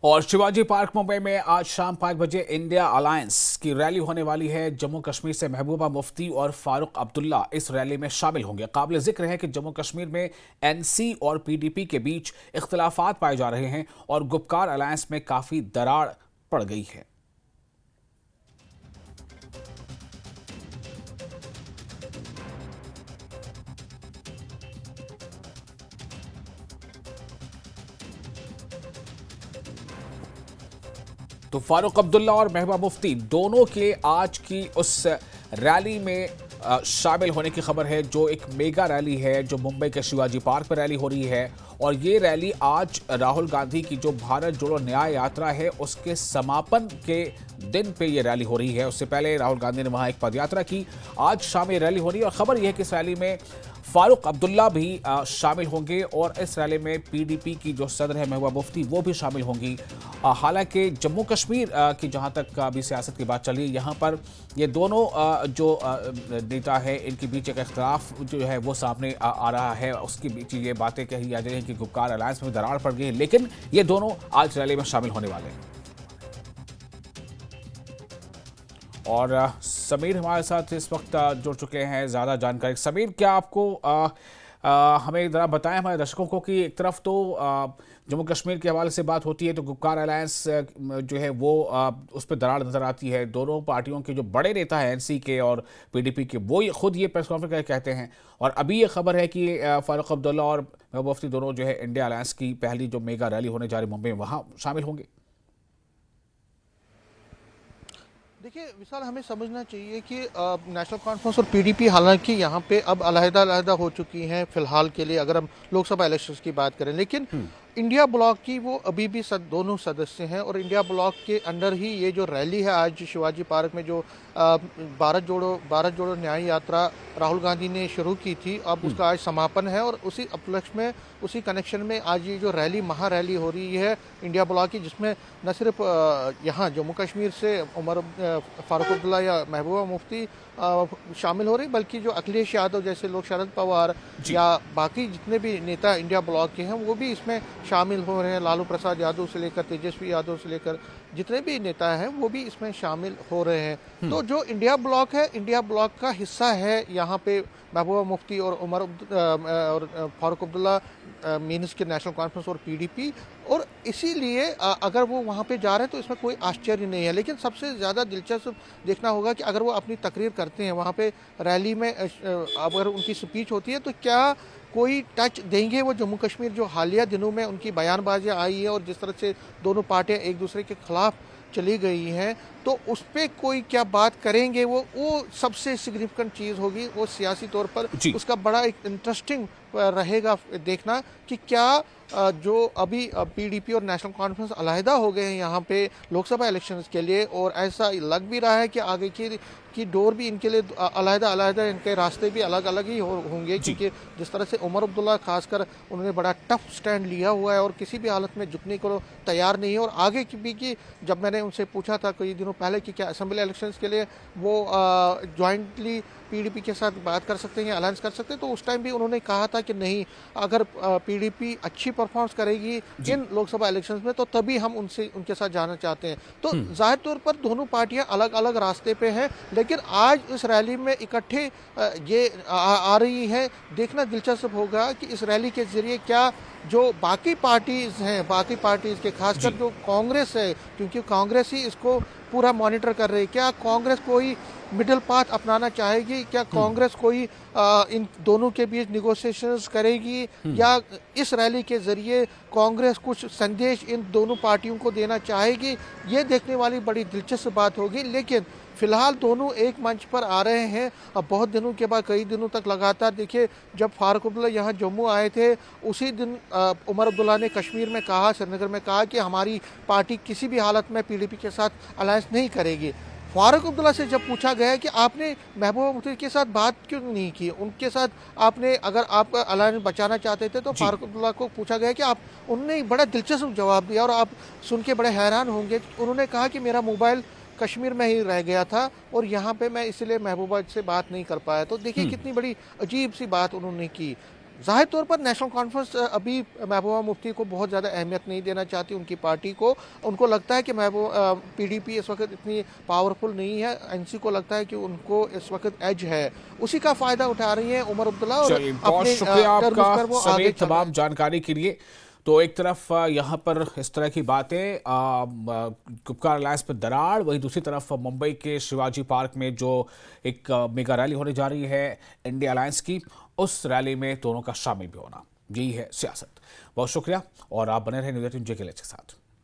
और शिवाजी पार्क मुंबई में आज शाम 5 बजे इंडिया अलायंस की रैली होने वाली है। जम्मू कश्मीर से महबूबा मुफ्ती और फारूक अब्दुल्ला इस रैली में शामिल होंगे। काबिल जिक्र है कि जम्मू कश्मीर में एनसी और पीडीपी के बीच इख्तिलाफात पाए जा रहे हैं और गुपकार अलायंस में काफी दरार पड़ गई है। तो फारूक अब्दुल्ला और महबूबा मुफ्ती दोनों के आज की उस रैली में शामिल होने की खबर है, जो एक मेगा रैली है जो मुंबई के शिवाजी पार्क पर रैली हो रही है। और ये रैली आज राहुल गांधी की जो भारत जोड़ो न्याय यात्रा है उसके समापन के दिन पे ये रैली हो रही है। उससे पहले राहुल गांधी ने वहां एक पदयात्रा की। आज शाम ये रैली हो रही है और खबर यह है कि इस रैली में फारूक अब्दुल्ला भी शामिल होंगे और इस रैली में पीडीपी की जो सदर है महबूबा मुफ्ती वो भी शामिल होंगी। हालांकि जम्मू कश्मीर की जहां तक अभी सियासत की बात चल रही है, यहां पर ये दोनों जो नेता है इनके बीच एक इख्तिलाफ जो है वो सामने आ रहा है। उसके बीच ये बातें कही जा रही हैं कि गुपकार अलायंस में दरार पड़ गई है, लेकिन ये दोनों आज रैली में शामिल होने वाले हैं। और समीर हमारे साथ इस वक्त जुड़ चुके हैं ज़्यादा जानकारी। समीर, क्या आपको हमें ज़रा बताएं हमारे दर्शकों को कि एक तरफ तो जम्मू कश्मीर के हवाले से बात होती है तो गुपकार अलायंस जो है वो उस पर दरार नजर आती है। दोनों पार्टियों के जो बड़े नेता हैं एनसी के और पीडीपी के, वो खुद ये प्रेस कॉन्फ्रेंस करके कहते हैं। और अभी ये खबर है कि फारूक अब्दुल्ला और महबूबा मुफ्ती दोनों जो है इंडिया अलायंस की पहली जो मेगा रैली होने जा रही मुंबई में वहाँ शामिल होंगे। देखिए विशाल, हमें समझना चाहिए कि नेशनल कॉन्फ्रेंस और पीडीपी हालांकि यहाँ पे अब अलहदा हो चुकी हैं फिलहाल के लिए, अगर हम लोकसभा इलेक्शंस की बात करें, लेकिन इंडिया ब्लॉक की वो अभी भी दोनों सदस्य हैं। और इंडिया ब्लॉक के अंडर ही ये जो रैली है आज शिवाजी पार्क में, जो भारत जोड़ो न्याय यात्रा राहुल गांधी ने शुरू की थी, अब उसका आज समापन है। और उसी उपलक्ष्य में, उसी कनेक्शन में आज ये जो रैली महारैली हो रही है इंडिया ब्लॉक की, जिसमें न सिर्फ यहाँ जम्मू कश्मीर से फारूक अब्दुल्ला या महबूबा मुफ्ती शामिल हो रही, बल्कि जो अखिलेश यादव जैसे लोग, शरद पवार या बाकी जितने भी नेता इंडिया ब्लॉक के हैं वो भी इसमें शामिल हो रहे हैं। लालू प्रसाद यादव से लेकर तेजस्वी यादव से लेकर जितने भी नेता हैं वो भी इसमें शामिल हो रहे हैं। तो जो इंडिया ब्लॉक है, इंडिया ब्लॉक का हिस्सा है यहाँ पे महबूबा मुफ्ती और और फारूक अब्दुल्ला, मीन्स के नेशनल कॉन्फ्रेंस और पीडीपी। और इसीलिए अगर वो वहाँ पे जा रहे हैं तो इसमें कोई आश्चर्य नहीं है। लेकिन सबसे ज़्यादा दिलचस्प देखना होगा कि अगर वो अपनी तकरीर करते हैं वहाँ पे रैली में, अगर उनकी स्पीच होती है तो क्या कोई टच देंगे वो जम्मू कश्मीर, जो हालिया दिनों में उनकी बयानबाजियाँ आई है और जिस तरह से दोनों पार्टियाँ एक दूसरे के खिलाफ चली गई हैं, तो उस पर कोई क्या बात करेंगे, वो सबसे सिग्निफिकेंट चीज़ होगी। वो सियासी तौर पर उसका बड़ा एक इंटरेस्टिंग रहेगा देखना कि क्या जो अभी पीडीपी और नेशनल कॉन्फ्रेंस अलहदा हो गए हैं यहाँ पे लोकसभा इलेक्शंस के लिए, और ऐसा लग भी रहा है कि आगे की डोर भी इनके लिए अलहदा इनके रास्ते भी अलग अलग ही होंगे। क्योंकि जिस तरह से उमर अब्दुल्ला खासकर उन्होंने बड़ा टफ स्टैंड लिया हुआ है और किसी भी हालत में झुकने को तैयार नहीं है। और आगे की भी कि जब मैंने उनसे पूछा था कई दिनों पहले कि क्या असेंबली इलेक्शंस के लिए वो जॉइंटली पीडीपी के साथ बात कर सकते हैं या अलायंस कर सकते हैं, तो उस टाइम भी उन्होंने कहा था कि नहीं, अगर पीडीपी अच्छी परफॉर्मेंस करेगी इन लोकसभा इलेक्शंस में तो तभी हम उनके साथ जाना चाहते हैं। तो जाहिर तौर पर दोनों पार्टियां अलग अलग रास्ते पे हैं, लेकिन आज इस रैली में इकट्ठे ये आ रही है। देखना दिलचस्प होगा कि इस रैली के जरिए क्या जो बाकी पार्टीज हैं, बाकी पार्टीज के खासकर जो कांग्रेस है, क्योंकि कांग्रेस ही इसको पूरा मॉनिटर कर रही है, क्या कांग्रेस कोई मिडिल पाथ अपनाना चाहेगी, क्या कांग्रेस कोई इन दोनों के बीच निगोशिएशंस करेगी, या इस रैली के जरिए कांग्रेस कुछ संदेश इन दोनों पार्टियों को देना चाहेगी, ये देखने वाली बड़ी दिलचस्प बात होगी। लेकिन फिलहाल दोनों एक मंच पर आ रहे हैं। अब बहुत दिनों के बाद, कई दिनों तक लगातार, देखिए जब फारूक अब्दुल्ला यहाँ जम्मू आए थे उसी दिन उमर अब्दुल्ला ने कश्मीर में कहा, श्रीनगर में कहा कि हमारी पार्टी किसी भी हालत में पीडीपी के साथ अलायंस नहीं करेगी। फारूक अब्दुल्ला से जब पूछा गया कि आपने महबूबा मुफ्ती के साथ बात क्यों नहीं की, उनके साथ आपने, अगर आप अलायंस बचाना चाहते थे तो फारूक अब्दुल्ला को पूछा गया कि आप, उन्होंने बड़ा दिलचस्प जवाब दिया और आप सुन के बड़े हैरान होंगे। उन्होंने कहा कि मेरा मोबाइल कश्मीर में ही रह गया था और यहाँ पे मैं इसलिए महबूबा से बात नहीं कर पाया। तो देखिए कितनी बड़ी अजीब सी बात उन्होंने की। जाहिर तौर पर नेशनल कॉन्फ्रेंस अभी महबूबा मुफ्ती को बहुत ज़्यादा अहमियत नहीं देना चाहती, उनकी पार्टी को। उनको लगता है कि पीडीपी इस वक्त इतनी पावरफुल नहीं है, एनसी को लगता है कि उनको इस वक्त एज है, उसी का फ़ायदा उठा रही है उमर अब्दुल्ला और चलिए, बहुत अपने शुक्रिया टर्म्स आपका पर वो आगे समेत चल रहे तमाम हैं। जानकारी के लिए। तो एक तरफ यहाँ पर इस तरह की बातें, गुपकार अलायंस में दरार, वहीं दूसरी तरफ मुंबई के शिवाजी पार्क में जो एक मेगा रैली होने जा रही है इंडिया अलायंस की, उस रैली में दोनों का शामिल भी होना। यही है सियासत। बहुत शुक्रिया और आप बने रहे न्यूज़ 18 के साथ।